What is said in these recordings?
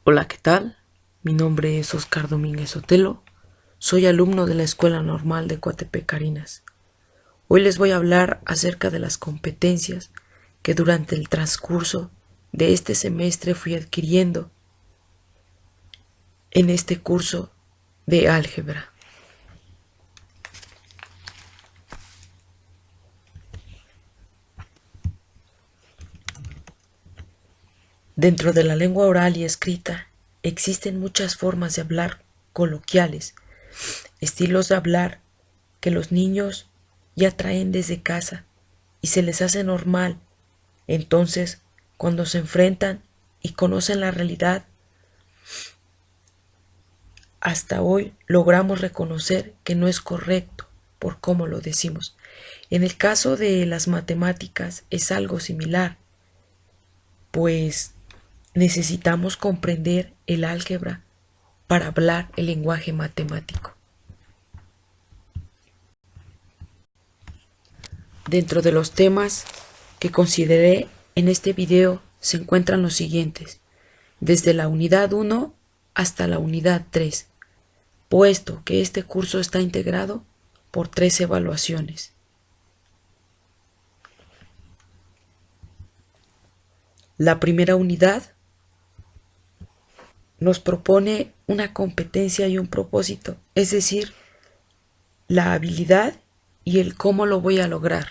Hola, ¿qué tal? Mi nombre es Oscar Domínguez Otelo. Soy alumno de la Escuela Normal de Coatepec Carinas. Hoy les voy a hablar acerca de las competencias que durante el transcurso de este semestre fui adquiriendo en este curso de álgebra. Dentro de la lengua oral y escrita existen muchas formas de hablar coloquiales, estilos de hablar que los niños ya traen desde casa y se les hace normal. Entonces, cuando se enfrentan y conocen la realidad, hasta hoy logramos reconocer que no es correcto por cómo lo decimos. En el caso de las matemáticas es algo similar, pues necesitamos comprender el álgebra para hablar el lenguaje matemático. Dentro de los temas que consideré en este video se encuentran los siguientes, desde la unidad 1 hasta la unidad 3, puesto que este curso está integrado por 3 evaluaciones. La primera unidad nos propone una competencia y un propósito, es decir, la habilidad y el cómo lo voy a lograr.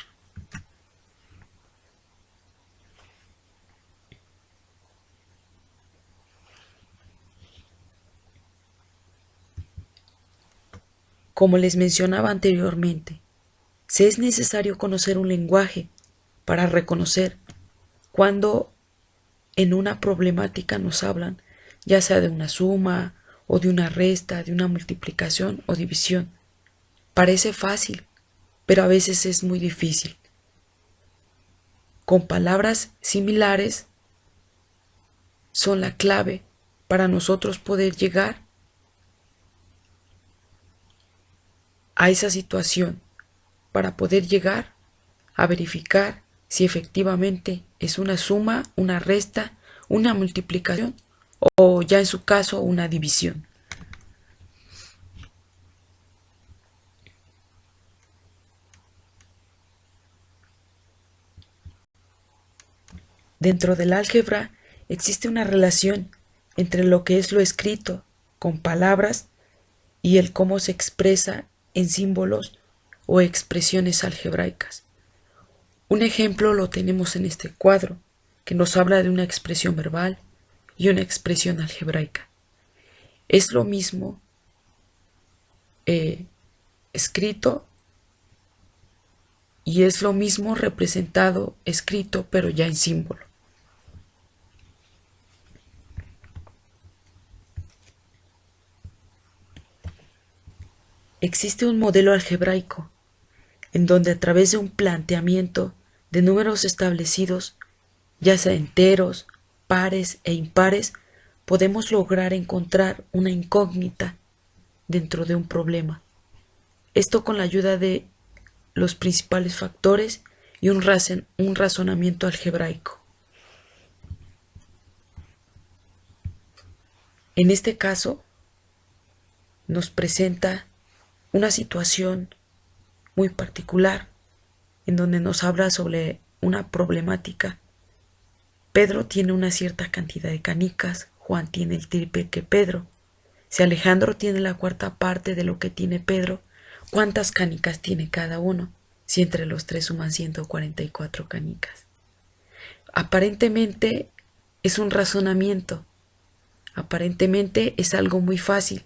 Como les mencionaba anteriormente, se es necesario conocer un lenguaje para reconocer cuando en una problemática nos hablan, ya sea de una suma o de una resta, de una multiplicación o división. Parece fácil, pero a veces es muy difícil. Con palabras similares son la clave para nosotros poder llegar a esa situación, para poder llegar a verificar si efectivamente es una suma, una resta, una multiplicación o ya en su caso una división. Dentro del álgebra existe una relación entre lo que es lo escrito con palabras y el cómo se expresa en símbolos o expresiones algebraicas. Un ejemplo lo tenemos en este cuadro, que nos habla de una expresión verbal y una expresión algebraica. Es lo mismo escrito y es lo mismo representado escrito, pero ya en símbolo. Existe un modelo algebraico en donde a través de un planteamiento de números establecidos, ya sea enteros, pares e impares, podemos lograr encontrar una incógnita dentro de un problema. Esto con la ayuda de los principales factores y un razonamiento algebraico. En este caso, nos presenta una situación muy particular en donde nos habla sobre una problemática. Pedro tiene una cierta cantidad de canicas, Juan tiene el triple que Pedro. Si Alejandro tiene la cuarta parte de lo que tiene Pedro, ¿cuántas canicas tiene cada uno? Si entre los tres suman 144 canicas. Aparentemente es un razonamiento, aparentemente es algo muy fácil,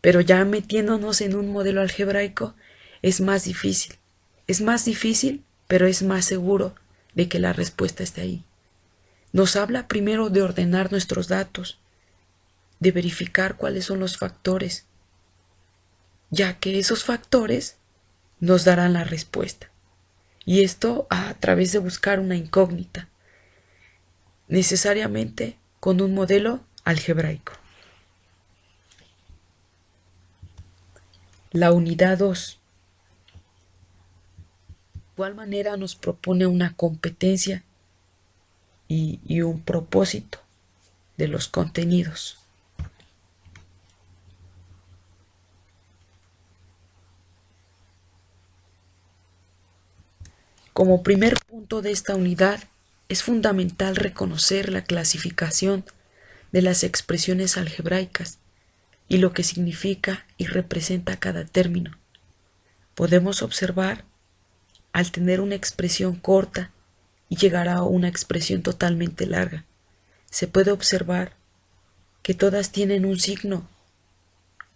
pero ya metiéndonos en un modelo algebraico es más difícil. Es más difícil, pero es más seguro de que la respuesta esté ahí. Nos habla primero de ordenar nuestros datos, de verificar cuáles son los factores, ya que esos factores nos darán la respuesta. Y esto a través de buscar una incógnita, necesariamente con un modelo algebraico. La unidad 2. De igual manera nos propone una competencia y un propósito. de los contenidos. Como primer punto de esta unidad, es fundamental reconocer la clasificación de las expresiones algebraicas y lo que significa y representa cada término. Podemos observar, al tener una expresión corta y llegar a una expresión totalmente larga, se puede observar que todas tienen un signo,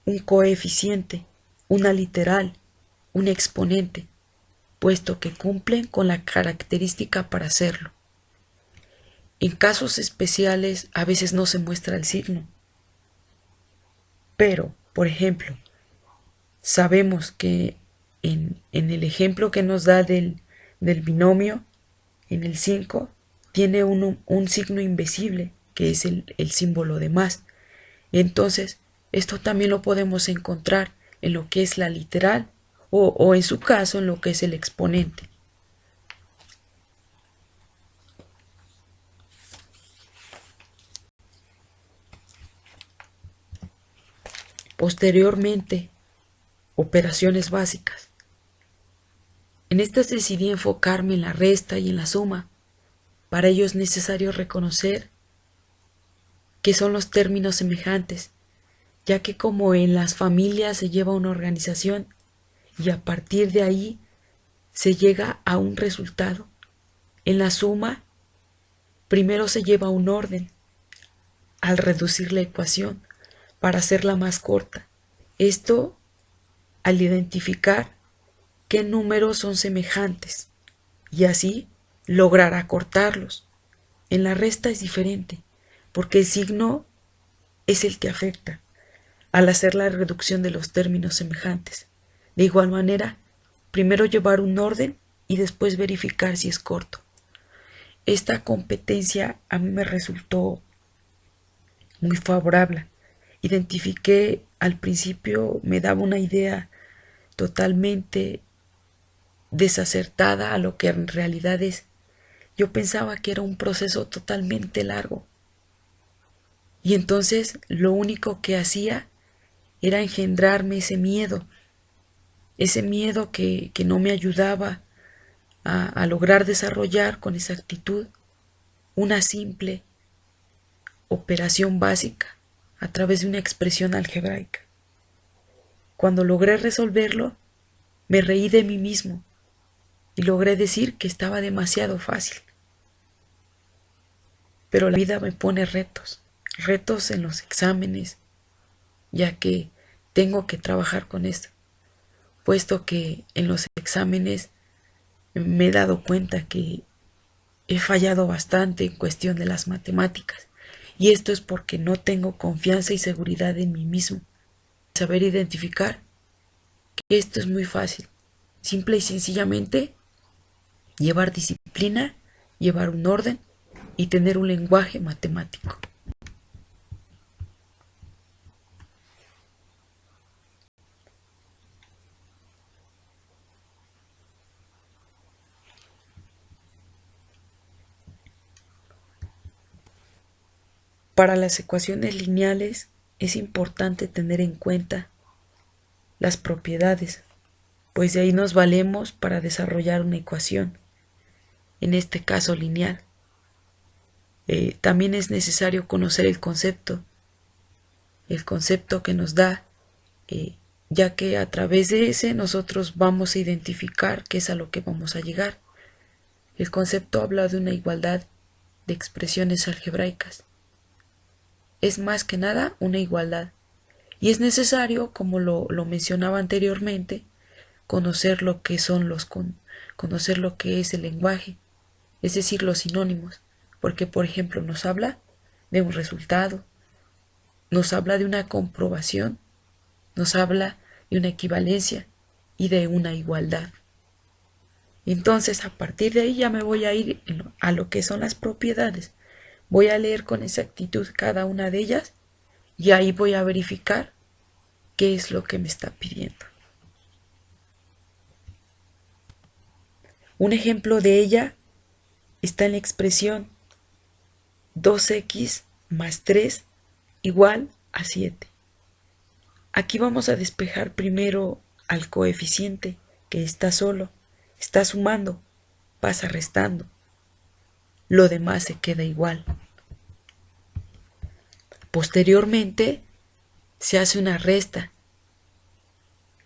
un coeficiente, una literal, un exponente, puesto que cumplen con la característica para hacerlo. En casos especiales a veces no se muestra el signo, pero, por ejemplo, sabemos que en el ejemplo que nos da del binomio, en el 5, tiene un signo invisible, que es el símbolo de más. Entonces, esto también lo podemos encontrar en lo que es la literal o en su caso en lo que es el exponente. Posteriormente, operaciones básicas. En estas decidí enfocarme en la resta y en la suma. Para ello es necesario reconocer qué son los términos semejantes, ya que como en las familias se lleva una organización y a partir de ahí se llega a un resultado. En la suma, primero se lleva un orden al reducir la ecuación para hacerla más corta. Esto al identificar qué números son semejantes y así lograr acortarlos. En la resta es diferente, porque el signo es el que afecta al hacer la reducción de los términos semejantes. De igual manera, primero llevar un orden y después verificar si es corto. Esta competencia a mí me resultó muy favorable. Identifiqué al principio, me daba una idea totalmente desacertada a lo que en realidad es. Yo pensaba que era un proceso totalmente largo. Y entonces lo único que hacía era engendrarme ese miedo que no me ayudaba a lograr desarrollar con exactitud una simple operación básica a través de una expresión algebraica. Cuando logré resolverlo, me reí de mí mismo y logré decir que estaba demasiado fácil. Pero la vida me pone retos en los exámenes, ya que tengo que trabajar con esto, puesto que en los exámenes me he dado cuenta que he fallado bastante en cuestión de las matemáticas, y esto es porque no tengo confianza y seguridad en mí mismo. Saber identificar que esto es muy fácil, simple y sencillamente llevar disciplina, llevar un orden y tener un lenguaje matemático. Para las ecuaciones lineales es importante tener en cuenta las propiedades, pues de ahí nos valemos para desarrollar una ecuación, en este caso lineal. También es necesario conocer el concepto que nos da, ya que a través de ese nosotros vamos a identificar qué es a lo que vamos a llegar. El concepto habla de una igualdad de expresiones algebraicas. Es más que nada una igualdad. Y es necesario, como lo mencionaba anteriormente, conocer lo que son conocer lo que es el lenguaje, es decir, los sinónimos, porque por ejemplo nos habla de un resultado, nos habla de una comprobación, nos habla de una equivalencia y de una igualdad. Entonces, a partir de ahí ya me voy a ir a lo que son las propiedades. Voy a leer con exactitud cada una de ellas y ahí voy a verificar qué es lo que me está pidiendo. Un ejemplo de ella está en la expresión 2x más 3 igual a 7. Aquí vamos a despejar primero al coeficiente que está solo, está sumando, pasa restando. Lo demás se queda igual. Posteriormente se hace una resta,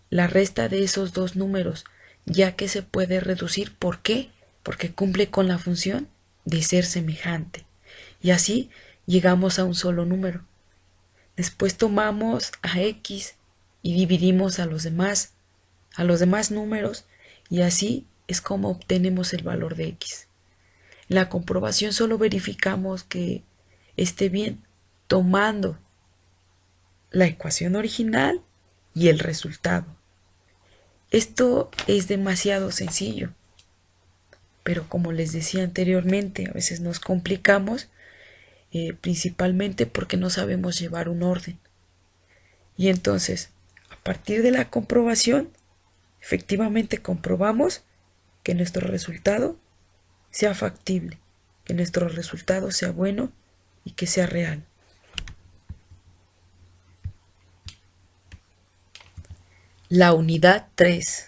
la resta de esos dos números, ya que se puede reducir. ¿Por qué? Porque cumple con la función de ser semejante. Y así llegamos a un solo número. Después tomamos a x y dividimos a los demás números, y así es como obtenemos el valor de x. En la comprobación solo verificamos que esté bien, tomando la ecuación original y el resultado. Esto es demasiado sencillo, pero como les decía anteriormente, a veces nos complicamos, principalmente porque no sabemos llevar un orden. Y entonces, a partir de la comprobación, efectivamente comprobamos que nuestro resultado sea factible, que nuestro resultado sea bueno y que sea real. La unidad 3.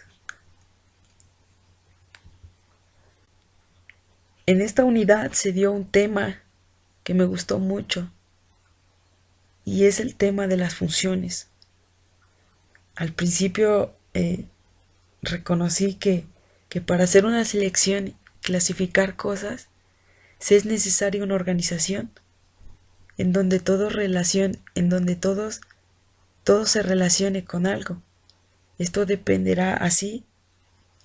En esta unidad se dio un tema que me gustó mucho, y es el tema de las funciones. Al principio reconocí que para hacer una selección, clasificar cosas, se es necesaria una organización en donde todo se relacione con algo. Esto dependerá así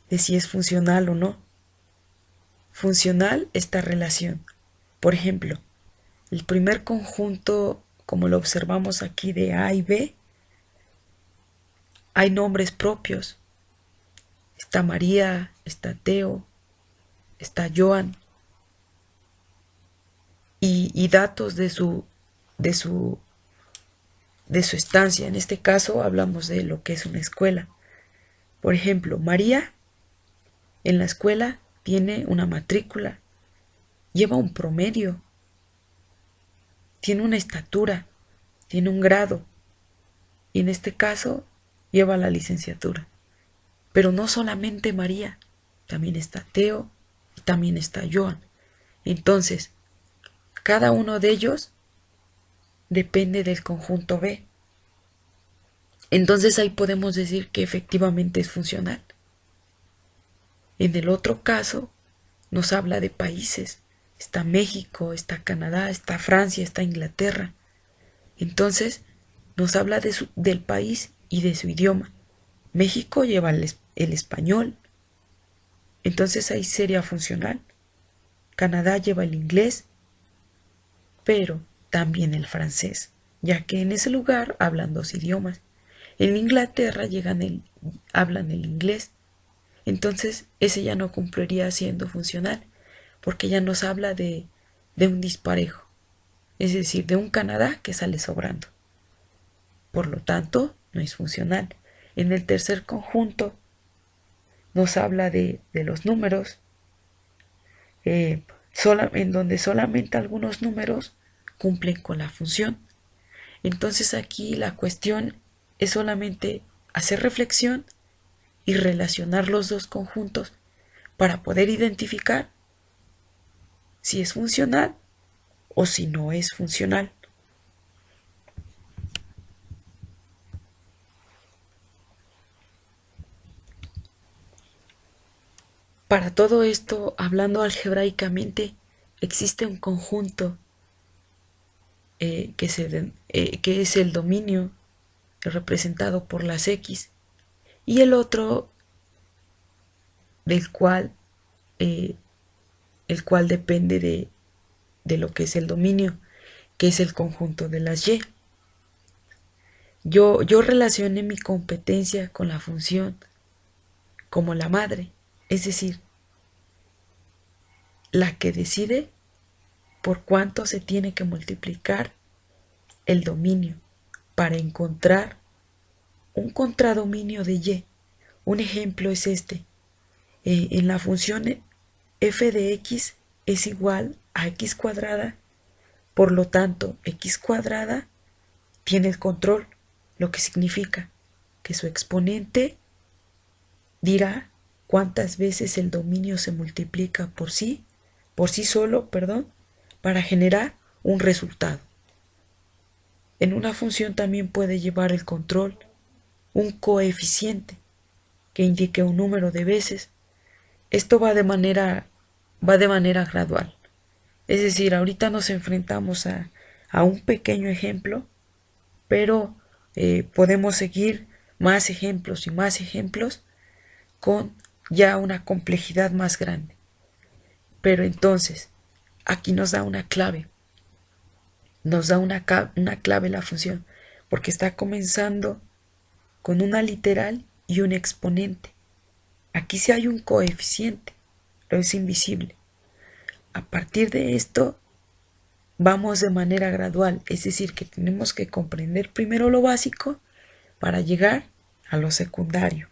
de si es funcional o no. Funcional esta relación. Por ejemplo, el primer conjunto, como lo observamos aquí, de A y B, hay nombres propios. Está María, está Teo, está Joan, y datos de su estancia. En este caso hablamos de lo que es una escuela. Por ejemplo, María en la escuela tiene una matrícula, lleva un promedio, tiene una estatura, tiene un grado, y en este caso lleva la licenciatura. Pero no solamente María, también está Teo y también está Joan. Entonces, cada uno de ellos depende del conjunto B. Entonces ahí podemos decir que efectivamente es funcional. En el otro caso nos habla de países. Está México, está Canadá, está Francia, está Inglaterra. Entonces nos habla del país y de su idioma. México lleva el español, entonces ahí sería funcional. Canadá lleva el inglés, pero también el francés, ya que en ese lugar hablan dos idiomas. En Inglaterra hablan el inglés, entonces ese ya no cumpliría siendo funcional, porque ya nos habla de un disparejo, es decir, de un Canadá que sale sobrando. Por lo tanto, no es funcional. En el tercer conjunto nos habla de los números, en donde solamente algunos números cumplen con la función. Entonces aquí la cuestión es solamente hacer reflexión y relacionar los dos conjuntos para poder identificar si es funcional o si no es funcional. Para todo esto, hablando algebraicamente, existe un conjunto que es el dominio representado por las X, y el otro del cual el cual depende de lo que es el dominio, que es el conjunto de las Y. Yo relacioné mi competencia con la función como la madre, es decir, la que decide por cuánto se tiene que multiplicar el dominio para encontrar un contradominio de Y. Un ejemplo es este. En la función f de x es igual a x cuadrada Por lo tanto, x cuadrada tiene el control, lo que significa que su exponente dirá cuántas veces el dominio se multiplica por sí solo, para generar un resultado. En una función también puede llevar el control un coeficiente que indique un número de veces. Esto va de manera gradual. Es decir, ahorita nos enfrentamos a un pequeño ejemplo, pero podemos seguir más ejemplos y más ejemplos con ya una complejidad más grande. Pero entonces, aquí nos da una clave. Nos da una clave la función, porque está comenzando con una literal y un exponente. Aquí sí hay un coeficiente, pero es invisible. A partir de esto, vamos de manera gradual, es decir, que tenemos que comprender primero lo básico para llegar a lo secundario.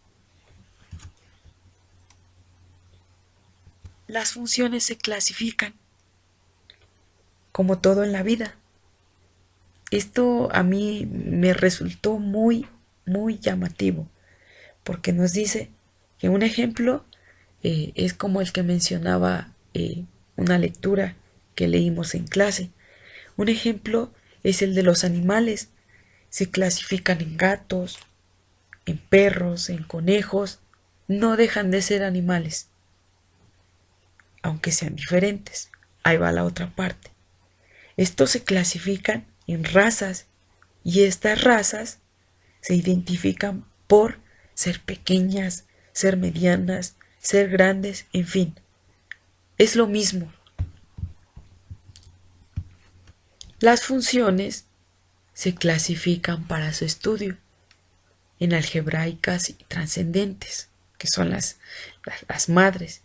Las funciones se clasifican, como todo en la vida. Esto a mí me resultó muy llamativo, porque nos dice que un ejemplo es como el que mencionaba una lectura que leímos en clase. Un ejemplo es el de los animales. Se clasifican en gatos, en perros, en conejos. No dejan de ser animales, aunque sean diferentes. Ahí va la otra parte. Estos se clasifican en razas y estas razas se identifican por ser pequeñas, ser medianas, ser grandes, en fin. Es lo mismo. Las funciones se clasifican para su estudio en algebraicas y trascendentes, que son las madres,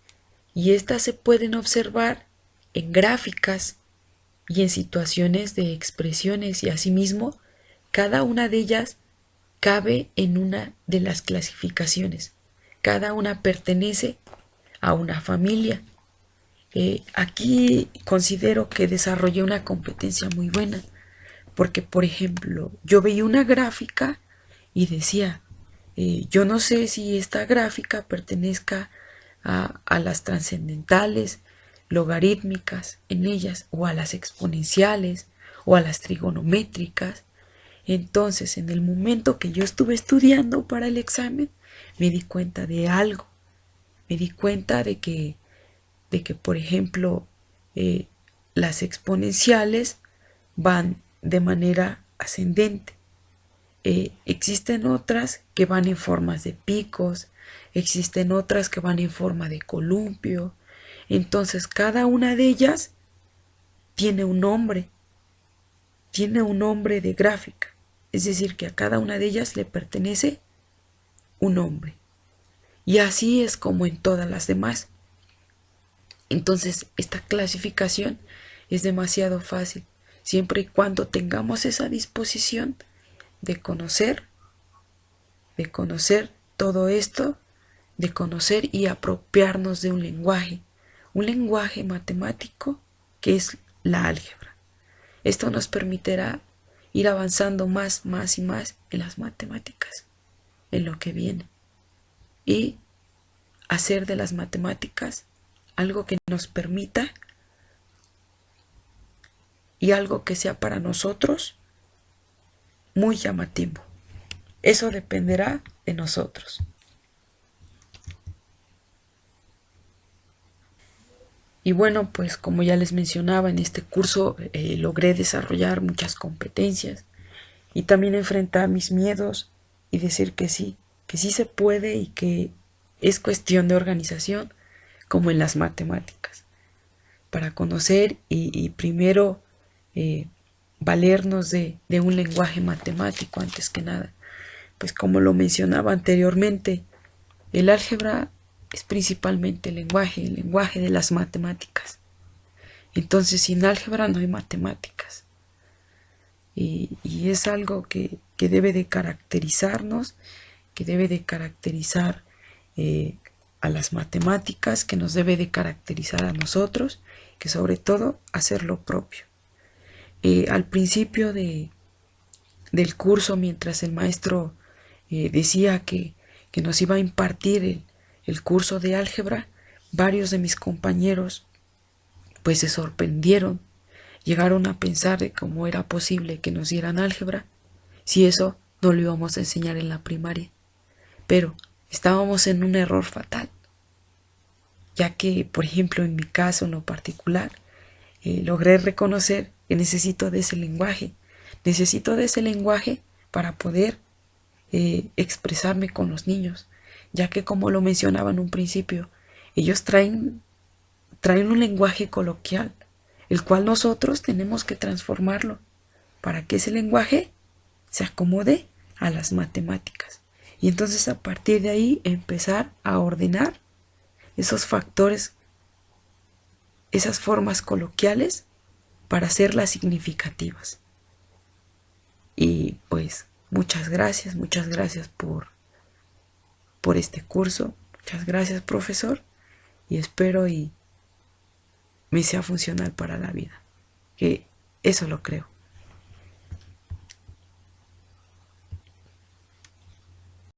y estas se pueden observar en gráficas y en situaciones de expresiones, y asimismo cada una de ellas cabe en una de las clasificaciones. Cada una pertenece a una familia. Aquí considero que desarrollé una competencia muy buena, porque por ejemplo yo veía una gráfica y decía, yo no sé si esta gráfica pertenezca a las trascendentales, logarítmicas en ellas, o a las exponenciales, o a las trigonométricas. Entonces, en el momento que yo estuve estudiando para el examen, me di cuenta de algo. Me di cuenta de que por ejemplo, las exponenciales van de manera ascendente. Existen otras que van en formas de picos, existen otras que van en forma de columpio. Entonces, cada una de ellas tiene un nombre de gráfica. Es decir, que a cada una de ellas le pertenece un nombre. Y así es como en todas las demás. Entonces, esta clasificación es demasiado fácil, siempre y cuando tengamos esa disposición de conocer todo esto, de conocer y apropiarnos de un lenguaje matemático que es la álgebra. Esto nos permitirá ir avanzando más y más en las matemáticas, en lo que viene, y hacer de las matemáticas algo que nos permita y algo que sea para nosotros muy llamativo. Eso dependerá de nosotros. Y bueno, pues como ya les mencionaba, en este curso logré desarrollar muchas competencias y también enfrentar mis miedos y decir que sí se puede, y que es cuestión de organización, como en las matemáticas, para conocer y primero valernos de un lenguaje matemático antes que nada. Pues como lo mencionaba anteriormente, el álgebra es principalmente el lenguaje de las matemáticas. Entonces, sin álgebra no hay matemáticas. Y es algo que debe de caracterizarnos, que debe de caracterizar a las matemáticas, que nos debe de caracterizar a nosotros, que sobre todo hacer lo propio. Al principio del curso, mientras el maestro decía que nos iba a impartir el curso de álgebra, varios de mis compañeros pues se sorprendieron, llegaron a pensar de cómo era posible que nos dieran álgebra si eso no lo íbamos a enseñar en la primaria. Pero estábamos en un error fatal, ya que, por ejemplo, en mi caso en lo particular, logré reconocer que necesito de ese lenguaje. Necesito de ese lenguaje para poder expresarme con los niños, ya que, como lo mencionaba en un principio, ellos traen un lenguaje coloquial, el cual nosotros tenemos que transformarlo para que ese lenguaje se acomode a las matemáticas. Y entonces a partir de ahí empezar a ordenar esos factores, esas formas coloquiales para hacerlas significativas. Y pues muchas gracias por este curso. Muchas gracias, profesor, y espero y me sea funcional para la vida, que eso lo creo.